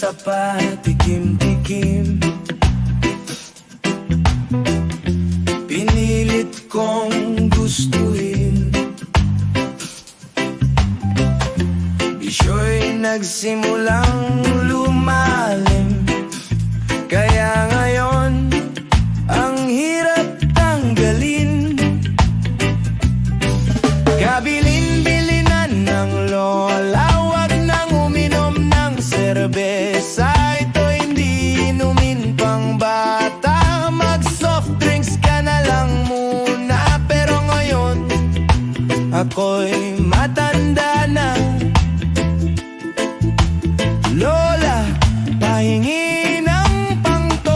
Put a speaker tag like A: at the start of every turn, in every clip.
A: sa patikim-tikim. Pinilit kong gustuhin. Bisyo'y nagsimulang lumalim. Kaya ngayon, ang hirap tanggalin. Kabilin-bilinan ng lola, wag nang uminom ng serbesa. Ito hindi inumin pang bata. Mag-soft drinks ka na lang muna. Pero ngayon, ako'y matanda na. Lola, pahingi ng pangtoma.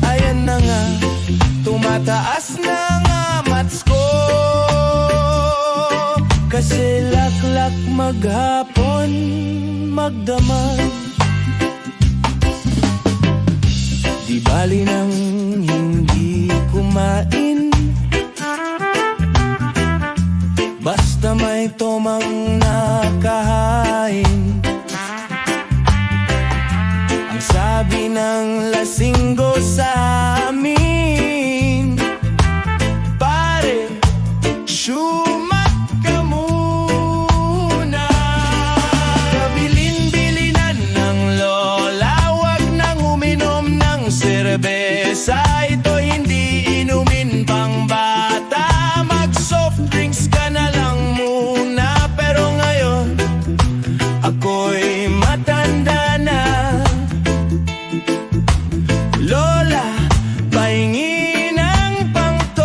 A: Ayan na nga, tumataas na nga mats ko. Kasi laklak maghapon, magdamag. Di bali nang hindi kumain, basta may tomang nakahain. Ang sabi ng lasinggo sa amin, pare, syumak ka muna. Kabilin-bilinan ng lola, wag nang uminom ng serbesa. Ito hindi inumin pang bata. Mag-soft drinks ka na lang muna. Pero ngayon, ako'y matanda na. Lola, pahingi ng pangtoma.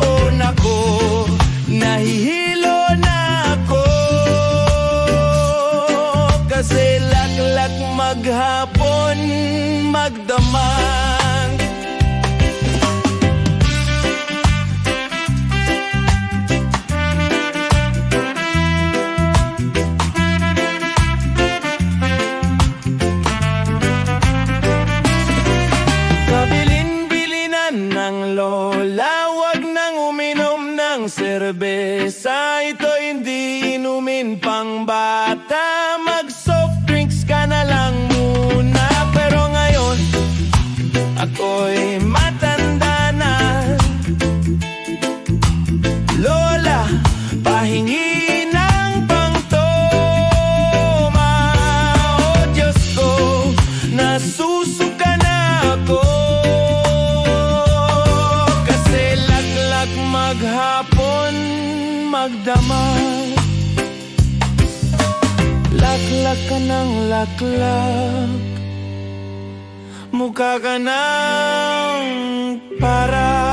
A: Oh nako, nahihilo na ako. Kasi laklak maghapon, magdamag. Kabilin-bilinan ng lola, wag nang uminom ng serbesa. Ito hindi inumin pang bata. Mag-soft drinks ka na lang muna. Pero ngayon, ako'y matanda na. Lola, pahingi ng pangtoma. Oh Diyos ko, nasusuka na ako. Kasi laklak maghapon, magdamag. Laklak ka ng laklak, mukha ka ng para